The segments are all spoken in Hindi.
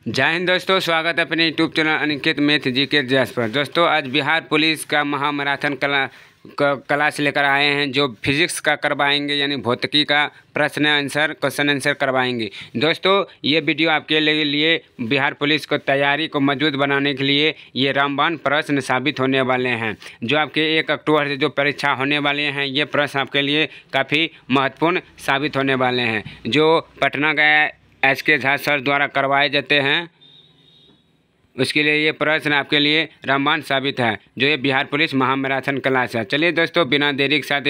जय हिंद दोस्तों, स्वागत है अपने यूट्यूब चैनल अनिकेत मैथ जी के जैस पर। दोस्तों आज बिहार पुलिस का महामैराथन क्लास लेकर आए हैं जो फिजिक्स का करवाएंगे, यानी भौतिकी का क्वेश्चन आंसर करवाएंगे। दोस्तों ये वीडियो आपके लिए बिहार पुलिस को तैयारी को मजबूत बनाने के लिए ये रामबाण प्रश्न साबित होने वाले हैं। जो आपके 1 अक्टूबर से जो परीक्षा होने वाले हैं, ये प्रश्न आपके लिए काफ़ी महत्वपूर्ण साबित होने वाले हैं। जो पटना गया SK झा सर द्वारा करवाए जाते हैं, उसके लिए ये प्रश्न आपके लिए रामबाण साबित है, जो ये बिहार पुलिस महामैराथन क्लास है। चलिए दोस्तों, बिना देरी के साथ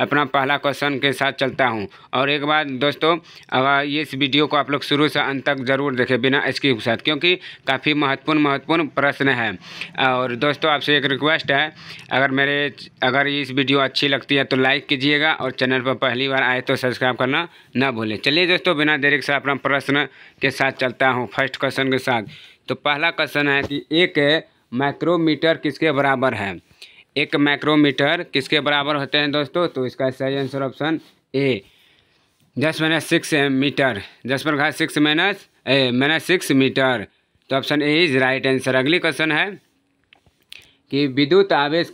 अपना पहला क्वेश्चन के साथ चलता हूं। और एक बात दोस्तों, अगर ये इस वीडियो को आप लोग शुरू से अंत तक ज़रूर देखें बिना स्किप के साथ, क्योंकि काफ़ी महत्वपूर्ण प्रश्न है। और दोस्तों आपसे एक रिक्वेस्ट है, अगर इस वीडियो अच्छी लगती है तो लाइक कीजिएगा, और चैनल पर पहली बार आए तो सब्सक्राइब करना ना भूलें। चलिए दोस्तों, बिना देरी के साथ अपना प्रश्न के साथ चलता हूँ फर्स्ट क्वेश्चन के साथ। तो पहला क्वेश्चन है कि एक माइक्रोमीटर किसके बराबर है। एक माइक्रोमीटर किसके बराबर होते हैं दोस्तों? तो इसका सही answer option A 10⁻6 metre, 10⁻6 metre. तो option A is right answer. अगली क्वेश्चन है कि विद्युत आवेश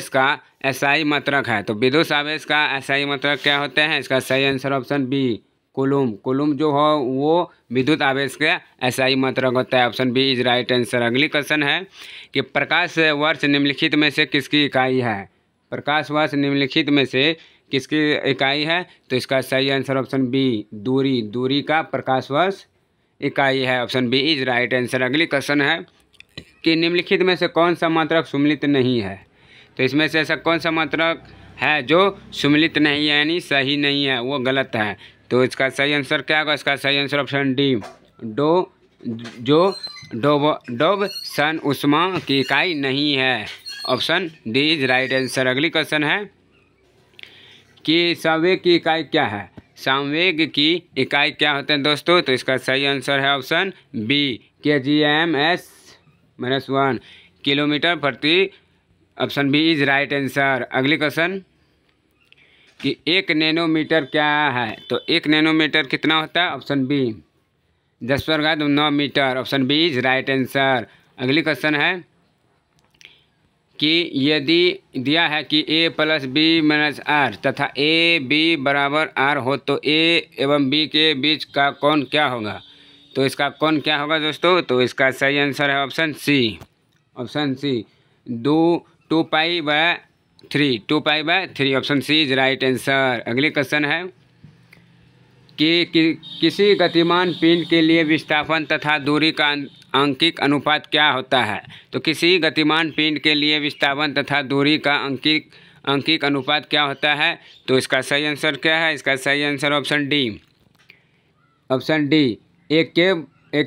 का एसआई मात्रक है। तो विद्युत आवेश का एसआई मात्रक क्या होते हैं? इसका सही आंसर ऑप्शन बी कूलम जो हो वो विद्युत आवेश का एसआई मात्रक होता है। Option B is right answer. अगली क्वेश्चन है कि प्रकाश वर्ष निम्नलिखित में से किसकी इकाई है। प्रकाश वर्ष निम्नलिखित में से किसकी इकाई है? तो इसका सही आंसर ऑप्शन बी दूरी का प्रकाश वर्ष इकाई है। Option B is right answer. अगली क्वेश्चन है कि निम्नलिखित में से कौन सा मात्रक सम्मिलित नहीं है। तो इसमें से ऐसा कौन सा मात्रक है जो सम्मिलित नहीं है, यानी सही नहीं है, वो गलत है। तो इसका सही आंसर क्या होगा? इसका सही आंसर ऑप्शन डी डोबसन उष्मा की इकाई नहीं है। Option D is right answer. अगली क्वेश्चन है कि संवेग की इकाई क्या है। संवेग की इकाई क्या होते हैं दोस्तों? तो इसका सही आंसर है ऑप्शन बी kgm/1 किलोमीटर प्रति। Option B is right answer. अगली क्वेश्चन कि 1 नैनोमीटर क्या है। तो 1 नैनोमीटर कितना होता है? Option B 10⁻9 metre. Option B is right answer. अगली क्वेश्चन है कि यदि दिया है कि a+b-r तथा a b बराबर r हो तो a एवं b के बीच का कोण क्या होगा। तो इसका कोण क्या होगा दोस्तों? तो इसका सही आंसर है option C 2π/3। Option C is right answer. अगली क्वेश्चन है कि किसी गतिमान पिंड के लिए विस्थापन तथा दूरी का आंशिक अनुपात क्या होता है। तो किसी गतिमान पिंड के लिए विस्थापन तथा दूरी का आंशिक अनुपात क्या होता है? तो इसका सही आंसर क्या है? इसका सही आंसर ऑप्शन डी 1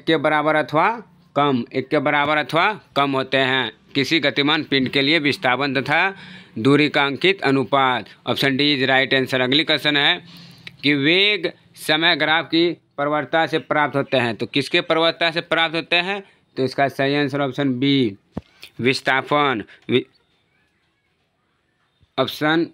के बराबर अथवा कम होते हैं किसी गतिमान पिंड के लिए विस्थापन तथा दूरी का आंशिक अनुपात। Option D is right answer. अगली क्वेश्चन है कि वेग समय ग्राफ की प्रवणता से प्राप्त होते हैं। तो किसके प्रवणता से प्राप्त होते हैं? तो इसका सही आंसर ऑप्शन बी विस्थापन। ऑप्शन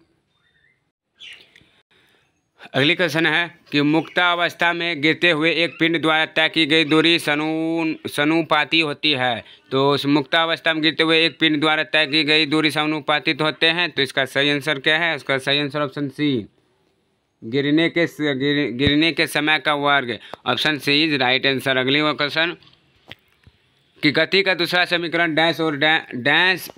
अगली क्वेश्चन है कि मुक्तावस्था में गिरते हुए एक पिंड द्वारा तय की गई दूरी समानुपाती होती है। तो उस मुक्तावस्था में गिरते हुए एक पिंड द्वारा तय की गई दूरी समानुपातित होते हैं। तो इसका सही आंसर क्या है? इसका सही आंसर ऑप्शन सी गिरने के समय का वर्ग। Option C is right answer. अगली क्वेश्चन कि गति का दूसरा समीकरण डैश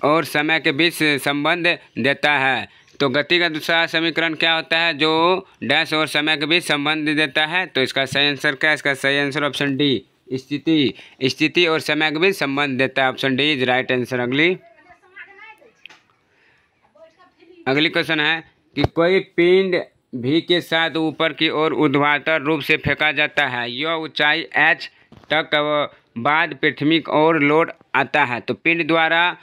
और समय के बीच संबंध देता है। तो गति का दूसरा समीकरण क्या होता है जो डैश और समय के बीच संबंध देता है? तो इसका सही आंसर क्या है? इसका सही आंसर ऑप्शन डी स्थिति और समय के बीच संबंध देता है। Option D is right answer. अगली क्वेश्चन है कि कोई पिंड भी के साथ ऊपर की ओर ऊर्ध्वाधर रूप से फेंका जाता है। यह ऊंचाई h तक बाद पृथ्वी की ओर लौट आता है। तो पिंड द्वारा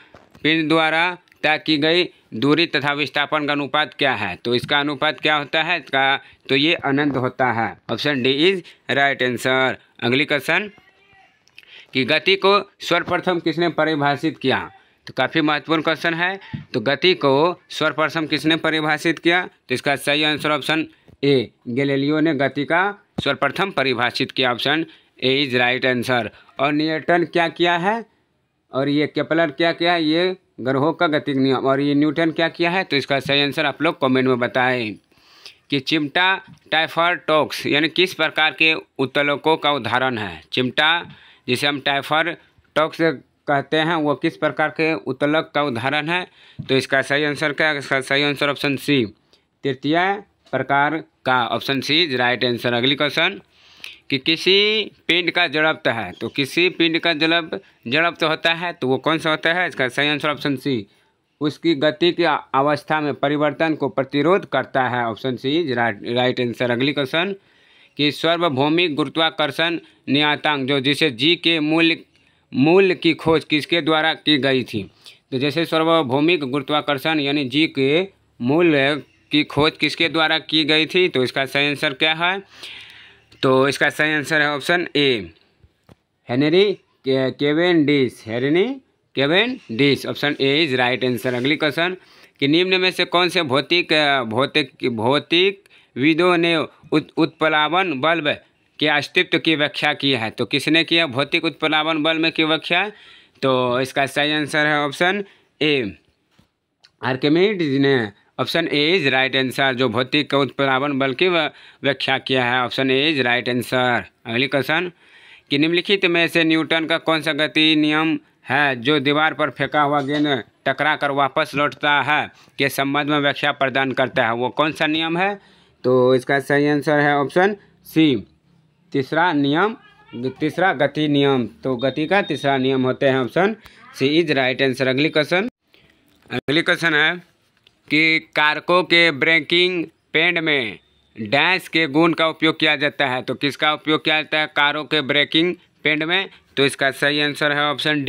तय की गई दूरी तथा विस्थापन का अनुपात क्या है? तो इसका अनुपात क्या होता है? तो ये अनंत होता है। Option D is right answer. अगली क्वेश्चन कि गति को सर्वप्रथम किसने परिभाषित किया। तो काफ़ी महत्वपूर्ण क्वेश्चन है। तो गति को सर्वप्रथम किसने परिभाषित किया? तो इसका सही आंसर ऑप्शन ए गैलीलियो ने गति का सर्वप्रथम परिभाषित किया। Option A is right answer. और न्यूटन क्या किया है, और ये केपलर क्या किया है, ये ग्रहों का गतिज नियम, और ये न्यूटन क्या किया है। तो इसका सही आंसर आप लोग कमेंट में बताएं कि चिमटा टाइफरटॉक्स यानी किस प्रकार के उत्तोलकों का उदाहरण है। चिमटा जिसे हम टाइफरटॉक्स कहते हैं वो किस प्रकार के उत्तोलक का उदाहरण है। तो इसका सही आंसर क्या है, इसका सही आंसर ऑप्शन सी तृतीय प्रकार का, option C is right answer. अगली क्वेश्चन कि किसी पिंड का जड़त्व है, तो किसी पिंड का जड़त्व होता है तो वो कौन सा होता है। इसका सही आंसर ऑप्शन सी उसकी गति की अवस्था में परिवर्तन को प्रतिरोध करता है, option C is right answer. अगली क्वेश्चन कि सार्वभौमिक गुरुत्वाकर्षण नियतांक जो जिसे जी के मूल्य की खोज किसके द्वारा की गई थी। तो जैसे सार्वभौमिक गुरुत्वाकर्षण यानी जी के मूल्य की खोज किसके द्वारा की गई थी। तो इसका सही आंसर क्या है, तो इसका सही आंसर है option A Henry Cavendish, option A is right answer. अगली क्वेश्चन कि निम्न में से कौन से भौतिकविदों ने उत्प्लावन बल्ब के अस्तित्व की व्याख्या की है। तो किसने किया भौतिक उत्प्लावन बल्ब की व्याख्या। तो इसका सही आंसर है ऑप्शन ए आर्किमिडीज ने, option A is right answer. जो भौतिक का उत्प्लावन बल की व्याख्या किया है, option A is right answer. अगली क्वेश्चन कि निम्नलिखित में से न्यूटन का कौन सा गति नियम है जो दीवार पर फेंका हुआ गेंद टकरा कर वापस लौटता है के संबंध में व्याख्या प्रदान करता है। वो कौन सा नियम है। तो इसका सही आंसर है ऑप्शन सी तीसरा गति नियम। तो गति का तीसरा नियम होते हैं, option C is right answer. अगली क्वेश्चन है कि कारकों के ब्रेकिंग पैड में डैश के गुण का उपयोग किया जाता है। तो किसका उपयोग किया जाता है कारों के ब्रेकिंग पैड में। तो इसका सही आंसर है ऑप्शन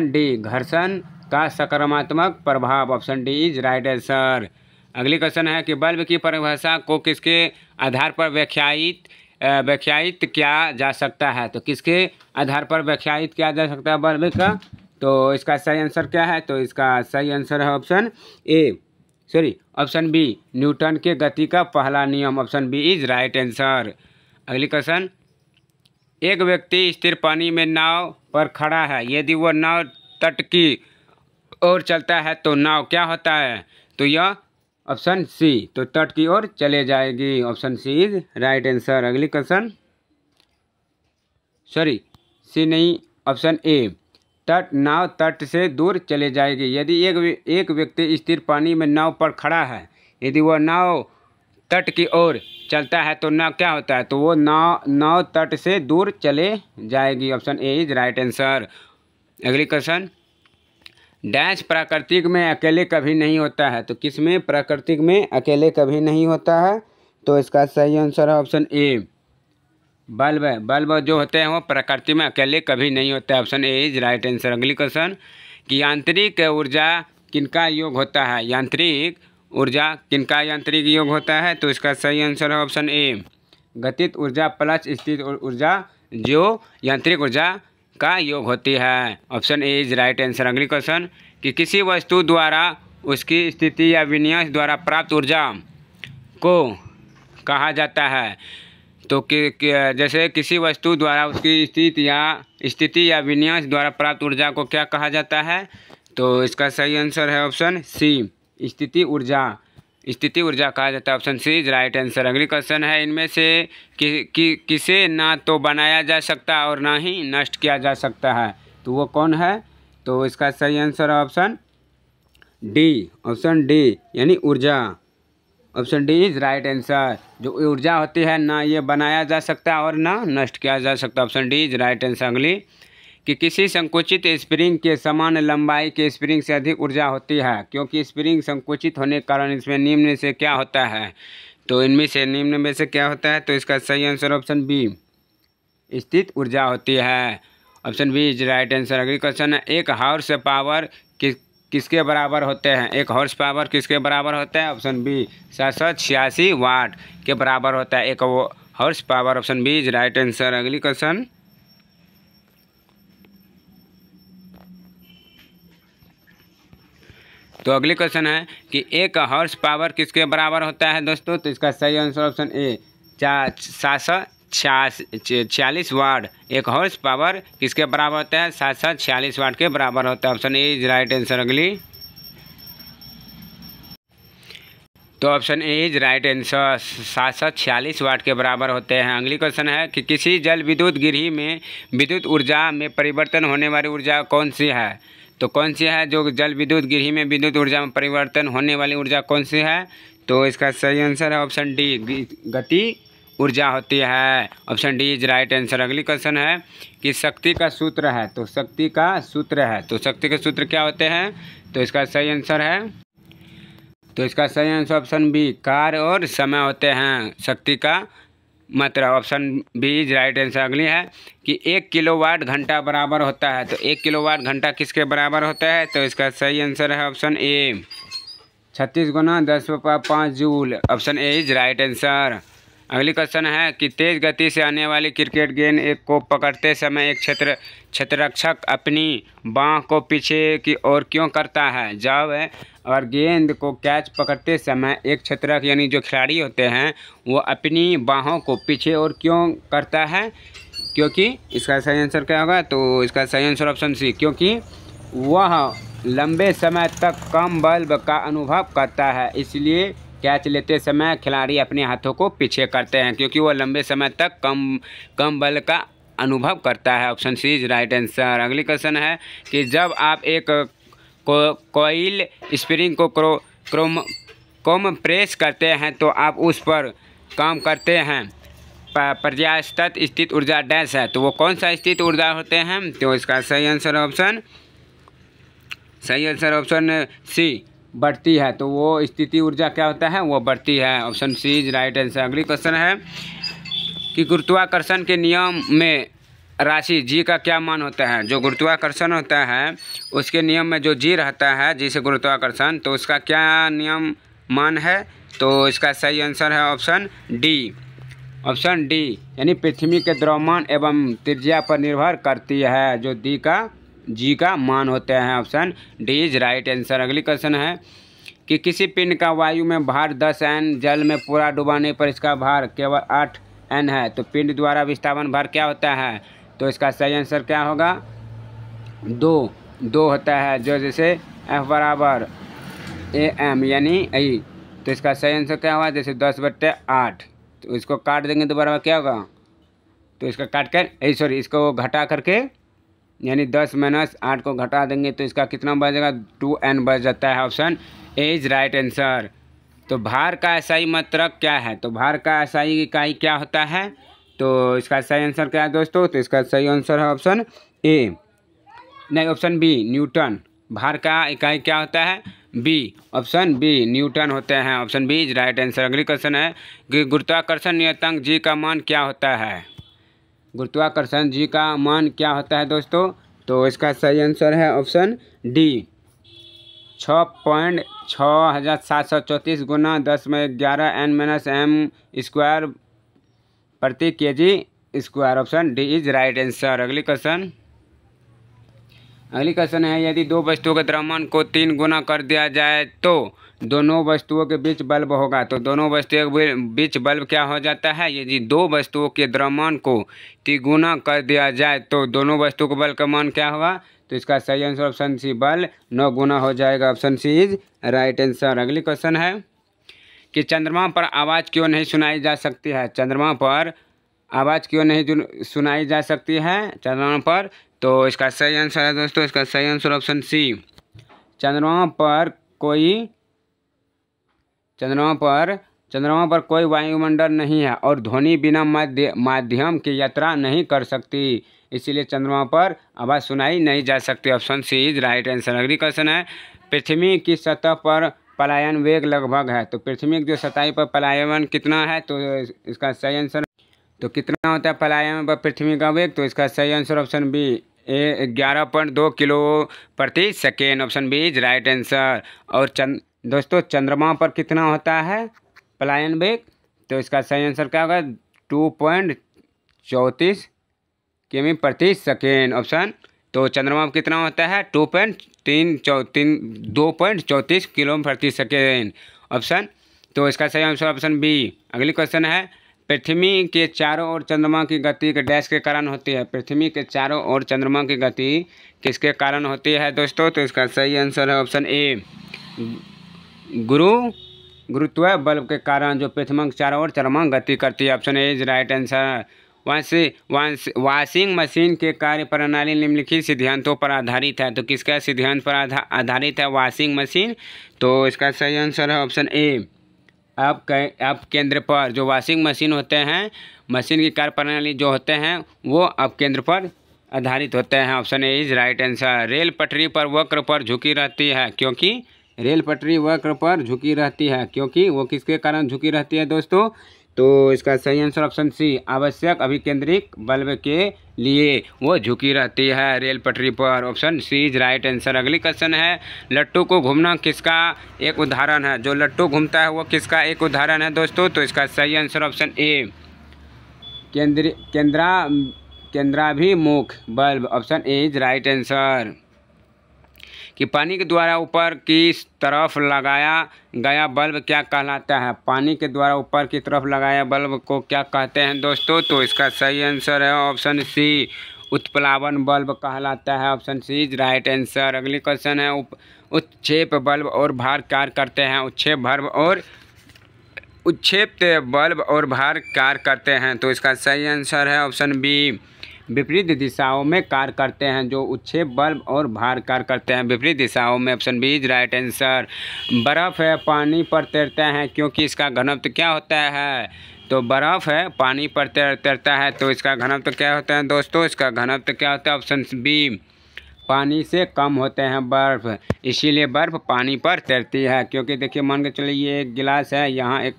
डी घर्षण का सकारात्मक प्रभाव, option D is right answer. अगली क्वेश्चन है कि बल्ब की परिभाषा को किसके आधार पर व्याख्यायित किया जा सकता है। तो किसके आधार पर व्याख्यायित किया जा सकता है बल्ब का। तो इसका सही आंसर क्या है। तो इसका सही आंसर है ऑप्शन बी न्यूटन के गति का पहला नियम, option B is right answer. अगली क्वेश्चन एक व्यक्ति स्थिर पानी में नाव पर खड़ा है, यदि वह नाव तट की ओर चलता है तो नाव क्या होता है। तो यह ऑप्शन सी तो तट की ओर चले जाएगी, option C is right answer. अगली क्वेश्चन सी नहीं, ऑप्शन ए नाव तट से दूर चले जाएगी। यदि एक व्यक्ति स्थिर पानी में नाव पर खड़ा है, यदि वह नाव तट की ओर चलता है तो नाव क्या होता है। तो वो नाव तट से दूर चले जाएगी, option A is right answer. अगली क्वेश्चन डैश प्राकृतिक में अकेले कभी नहीं होता है। तो किस में प्राकृतिक में अकेले कभी नहीं होता है। तो इसका सही आंसर है ऑप्शन ए बल्ब जो होते हैं वो प्रकृति में अकेले कभी नहीं होता है, option A is right answer. अगली क्वेश्चन कि यांत्रिक ऊर्जा किनका योग होता है। यांत्रिक ऊर्जा किनका यांत्रिक योग होता है। तो इसका सही आंसर है ऑप्शन ए गतिज ऊर्जा प्लस स्थिर ऊर्जा जो यांत्रिक ऊर्जा का योग होती है, option A is right answer. अगली क्वेश्चन कि किसी वस्तु द्वारा उसकी स्थिति या विन्यास द्वारा प्राप्त ऊर्जा को कहा जाता है। तो जैसे किसी वस्तु द्वारा उसकी स्थिति या विन्यास द्वारा प्राप्त ऊर्जा को क्या कहा जाता है। तो इसका सही आंसर है ऑप्शन सी स्थिति ऊर्जा कहा जाता है, option C is right answer. अगली क्वेश्चन है इनमें से किसे ना तो बनाया जा सकता और ना ही नष्ट किया जा सकता है। तो वो कौन है। तो इसका सही आंसर है ऑप्शन डी यानी ऊर्जा, option D is right answer. जो ऊर्जा होती है ना ये बनाया जा सकता और ना नष्ट किया जा सकता, option D is right answer. अगली कि किसी संकुचित स्प्रिंग के समान लंबाई के स्प्रिंग से अधिक ऊर्जा होती है, क्योंकि स्प्रिंग संकुचित होने के कारण इसमें निम्न से क्या होता है। तो इनमें से निम्न में से क्या होता है। तो इसका सही आंसर ऑप्शन बी स्थित ऊर्जा होती है, option B is right answer. अगली क्वेश्चन है एक हॉर्स पावर किसके बराबर होते हैं। एक हॉर्स पावर किसके बराबर होता है। ऑप्शन बी 786 वाट के बराबर होता है एक horse power, option B is right answer. अगली क्वेश्चन तो अगली क्वेश्चन है कि एक हॉर्स पावर किसके बराबर होता है दोस्तों। तो इसका सही answer option A 46 watt, 1 horse power किसके बराबर होता है? 746 वाट के बराबर होता है। Option A is right answer. अगली, तो option A is right answer, 746 वाट के बराबर होते हैं। अगली क्वेश्चन है कि किसी जल विद्युत गृह में विद्युत ऊर्जा में परिवर्तन होने वाली ऊर्जा कौन सी है? तो कौन सी है जो जल विद्युत गृह में विद्युत ऊर्जा में परिवर्तन होने वाली ऊर्जा कौन सी है? तो इसका सही आंसर है ऑप्शन डी, गति ऊर्जा होती है। Option D is right answer. अगली क्वेश्चन है कि शक्ति का सूत्र है, तो शक्ति का सूत्र है, तो शक्ति के सूत्र क्या होते हैं? तो इसका सही आंसर है, तो इसका सही आंसर ऑप्शन बी, कार्य और समय होते हैं शक्ति का मात्रा। Option B is right answer. अगली है कि 1 किलोवाट घंटा बराबर होता है, तो 1 किलोवाट घंटा किसके बराबर होता है? तो इसका सही आंसर है option A, 36 Guna 10⁵ joule. Option A is right answer. अगली क्वेश्चन है कि तेज गति से आने वाली क्रिकेट गेंद एक को पकड़ते समय एक क्षेत्ररक्षक अपनी बाँह को पीछे की ओर क्यों करता है? जवाब है, और गेंद को कैच पकड़ते समय एक क्षेत्ररक्षक यानी जो खिलाड़ी होते हैं वो अपनी बाहों को पीछे और क्यों करता है? क्योंकि इसका सही आंसर क्या होगा? तो इसका सही आंसर ऑप्शन सी, क्योंकि वह लंबे समय तक कम बल का अनुभव करता है, इसलिए कैच लेते समय खिलाड़ी अपने हाथों को पीछे करते हैं, क्योंकि वो लंबे समय तक कम बल का अनुभव करता है। Option C is right answer. अगली क्वेश्चन है कि जब आप एक कोइल स्प्रिंग को कम प्रेस करते हैं तो आप उस पर काम करते हैं पर्याप्त स्थित ऊर्जा डैश है, तो वो कौन सा स्थित ऊर्जा होते हैं? तो इसका सही आंसर ऑप्शन सी, बढ़ती है, तो वो स्थिति ऊर्जा क्या होता है? वो बढ़ती है। Option C is right answer. अगली क्वेश्चन है कि गुरुत्वाकर्षण के नियम में राशि जी का क्या मान होता है? जो गुरुत्वाकर्षण होता है उसके नियम में जो जी रहता है, जी से गुरुत्वाकर्षण, तो उसका क्या नियम मान है? तो इसका सही आंसर है ऑप्शन डी, ऑप्शन डी, यानी पृथ्वी के द्रव्यमान एवं त्रिज्या पर निर्भर करती है, जो जी का मान होते हैं। Option D is right answer. अगली क्वेश्चन है कि किसी पिंड का वायु में भार 10 N, जल में पूरा डुबाने पर इसका भार केवल 8 N है, तो पिंड द्वारा विस्थापन भार क्या होता है? तो इसका सही आंसर क्या होगा? 2 होता है, जो जैसे F बराबर AM यानी आई, तो इसका सही आंसर क्या होगा? जैसे 10/8, तो इसको काट देंगे तो बराबर क्या होगा? तो इसका काट कर इसको घटा करके यानी 10 - 8 को घटा देंगे तो इसका कितना बचेगा? 2N बच जाता है। Option A is right answer. तो भार का एसआई मात्रक क्या है? तो भार का एसआई इकाई क्या होता है? तो इसका सही आंसर क्या है दोस्तों? तो इसका सही आंसर है ऑप्शन ए, नहीं ऑप्शन बी, न्यूटन। भार का इकाई क्या होता है? बी, ऑप्शन बी, न्यूटन होते हैं। Option B is right answer. अगली क्वेश्चन है कि गुरुत्वाकर्षण नियतांक जी का मान क्या होता है? गुरुत्वाकर्षण जी का मान क्या होता है दोस्तों? तो इसका सही आंसर है ऑप्शन डी, 6.6734 गुना 10⁻11 N-m² प्रति kg²। Option D is right answer. अगली क्वेश्चन है यदि 2 वस्तुओं के द्रव्यमान को 3 गुना कर दिया जाए तो दोनों वस्तुओं के बीच बल्ब होगा। तो दोनों वस्तुओं के बीच बल्ब क्या हो जाता है? यदि 2 वस्तुओं के द्रव्यमान को 3 गुना कर दिया जाए तो दोनों वस्तुओं के बल्ब का मान क्या होगा? तो इसका सही आंसर ऑप्शन सी, बल्ब 9 गुना हो जाएगा। Option C is right answer. अगली क्वेश्चन है कि चंद्रमा पर आवाज़ क्यों नहीं सुनाई जा सकती है? चंद्रमा पर आवाज़ क्यों नहीं सुनाई जा सकती है चंद्रमा पर? तो इसका सही आंसर है दोस्तों, इसका सही आंसर ऑप्शन सी, चंद्रमा पर कोई वायुमंडल नहीं है और ध्वनि बिना माध्यम की यात्रा नहीं कर सकती, इसीलिए चंद्रमा पर आवाज़ सुनाई नहीं जा सकती। Option C is right answer. अगली क्वेश्चन है पृथ्वी की सतह पर पलायन वेग लगभग है, तो पृथ्वी की जो सतह पर पलायन कितना है? तो इसका सही आंसर, तो कितना होता है पलायन पर पृथ्वी का वेग? तो इसका सही आंसर ऑप्शन बी, 11.2 किलो प्रति second. Option B is right answer. और दोस्तों चंद्रमा पर कितना होता है पलायन वेग? तो इसका सही आंसर क्या होगा? 2.34 किमी प्रति सेकेंड। ऑप्शन, तो चंद्रमा पर कितना होता है? 2.34 किलो प्रति सेकेंड। ऑप्शन, तो इसका सही आंसर ऑप्शन बी। अगली क्वेश्चन है पृथ्वी के चारों ओर चंद्रमा की गति के डैश के कारण होती है। पृथ्वी के चारों ओर चंद्रमा की गति किसके कारण होती है दोस्तों? तो इसका सही आंसर है ऑप्शन ए, गुरुत्व बल के कारण जो पृथ्वी के चारों ओर चंद्रमा गति करती है। Option A is right answer. Washing machine के कार्य प्रणाली निम्नलिखित सिद्धांतों पर आधारित है। तो किसका सिद्धांत पर आधारित है वॉशिंग मशीन? तो इसका सही आंसर है ऑप्शन ए, अब केंद्र पर जो वॉशिंग मशीन होते हैं, मशीन की कार्य प्रणाली जो होते हैं वो अब केंद्र पर आधारित होते हैं। Option A is right answer. Rail पटरी पर वक्र पर झुकी रहती है क्योंकि रेल पटरी वक्र पर झुकी रहती है क्योंकि वो किसके कारण झुकी रहती है दोस्तों? तो इसका सही आंसर ऑप्शन सी, आवश्यक अभिकेंद्रित बल्ब के लिए वो झुकी रहती है रेल पटरी पर। Option C is right answer. अगली क्वेश्चन है, लट्टू को घूमना किसका एक उदाहरण है? जो लट्टू घूमता है वो किसका एक उदाहरण है दोस्तों? तो इसका सही आंसर ऑप्शन ए, केंद्राभिमुख बल्ब। Option A is right answer. कि पानी के द्वारा ऊपर की तरफ लगाया गया बल्ब क्या कहलाता है? पानी के द्वारा ऊपर की तरफ लगाया बल्ब को क्या कहते हैं दोस्तों? तो इसका सही आंसर है ऑप्शन सी, उत्प्लावन बल्ब कहलाता है। Option C is right answer. अगली क्वेश्चन है, उत्क्षेप बल्ब और भार कार्य करते हैं। उत्क्षेप बल्ब और भार कार्य करते हैं। तो इसका सही आंसर है ऑप्शन बी, विपरीत दिशाओं में कार्य करते हैं। जो उत्क्षेप बल्ब और भार कार्य करते हैं विपरीत दिशाओं में। Option B is right answer. बर्फ़ है पानी पर तैरता है क्योंकि इसका घनत्व क्या होता है? तो बर्फ़ है पानी पर तैरता है तो इसका घनत्व क्या होता है दोस्तों? इसका घनत्व क्या होता है? ऑप्शन बी, पानी से कम होते हैं बर्फ़, इसीलिए बर्फ़ पानी पर तैरती है। क्योंकि देखिए मान के चलिए ये एक गिलास है, यहाँ एक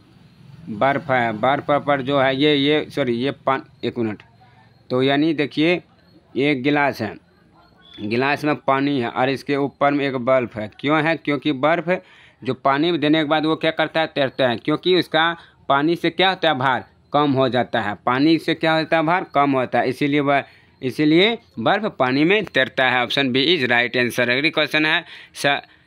बर्फ़ है, बर्फ़ पर जो है एक मिनट, तो यानी देखिए ये एक गिलास है, गिलास में पानी है और इसके ऊपर में एक बर्फ़ है। क्यों है? क्योंकि बर्फ़ जो पानी देने के बाद वो क्या करता है? तैरता है। क्योंकि उसका पानी से क्या होता है? भार कम हो जाता है। पानी से क्या होता है? भार कम होता है, इसीलिए बर्फ़ पानी में तैरता है। Option B is right answer. अगली क्वेश्चन है,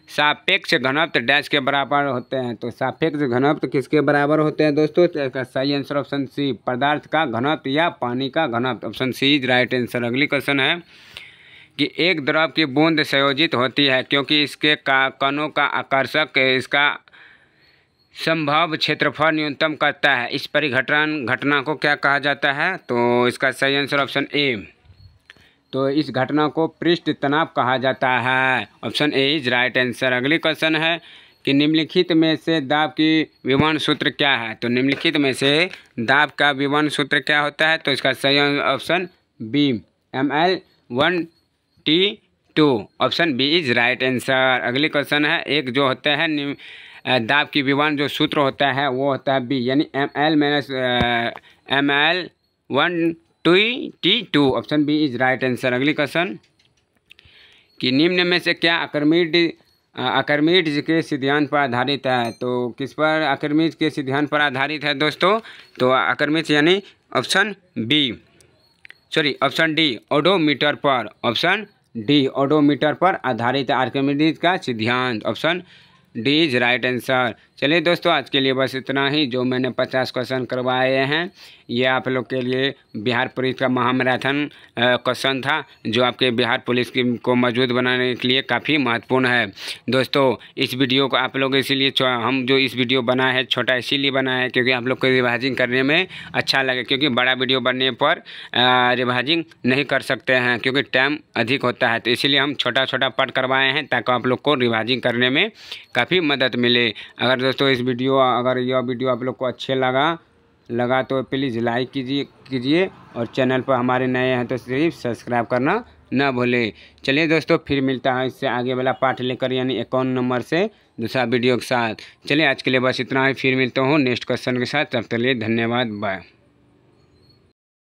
सापेक्ष घनत्व डैश के बराबर होते हैं। तो सापेक्ष घनत्व किसके बराबर होते हैं दोस्तों? तो इसका सही आंसर ऑप्शन सी, पदार्थ का घनत्व या पानी का घनत्व। Option C is right answer. अगली क्वेश्चन है कि एक द्रव की बूंद संयोजित होती है क्योंकि इसके कणों का आकर्षक इसका संभव क्षेत्रफल न्यूनतम करता है। इस परिघटन घटना को क्या कहा जाता है? तो इसका सही आंसर ऑप्शन ए, तो इस घटना को पृष्ठ तनाव कहा जाता है। Option A is right answer. अगली क्वेश्चन है कि निम्नलिखित में से दाब की विवरण सूत्र क्या है? तो निम्नलिखित में से दाब का विवरण सूत्र क्या होता है? तो इसका सही option B, ml1T2। Option B is right answer. अगली क्वेश्चन है, एक जो होता है दाब की विवरण जो सूत्र होता है वो होता है बी, यानी ml-1T2। Option B is right answer. अगली क्वेश्चन कि निम्न में से क्या आर्किमिडीज के सिद्धांत पर आधारित है? तो किस पर आर्किमिडीज के सिद्धांत पर आधारित है दोस्तों? तो आर्किमिडीज यानी ऑप्शन डी, ओडोमीटर पर। ऑप्शन डी, ओडोमीटर पर आधारित है आर्किमिडीज का सिद्धांत। Option D is right answer. चलिए दोस्तों, आज के लिए बस इतना ही। जो मैंने 50 क्वेश्चन करवाए हैं ये आप लोग के लिए बिहार पुलिस का महामैराथन क्वेश्चन था, जो आपके बिहार पुलिस को मौजूद बनाने के लिए काफ़ी महत्वपूर्ण है। दोस्तों, इस वीडियो को आप लोग इसीलिए हम जो इस वीडियो बनाए हैं छोटा इसीलिए बनाया है क्योंकि आप लोग को रिवाइजिंग करने में अच्छा लगे। क्योंकि बड़ा वीडियो बनने पर रिवाइजिंग नहीं कर सकते हैं क्योंकि टाइम अधिक होता है, तो इसीलिए हम छोटा छोटा पार्ट करवाए हैं ताकि आप लोग को रिवाइजिंग करने में काफ़ी मदद मिले। अगर दोस्तों अगर यह वीडियो आप लोग को अच्छे लगा तो प्लीज़ लाइक कीजिए और चैनल पर हमारे नए हैं तो सिर्फ सब्सक्राइब करना ना भूलें। चलिए दोस्तों, फिर मिलता है इससे आगे वाला पार्ट लेकर, यानी 51 नंबर से दूसरा वीडियो के साथ। चलिए आज के लिए बस इतना ही, फिर मिलता हूँ नेक्स्ट क्वेश्चन के साथ। तब तक के लिए धन्यवाद, बाय।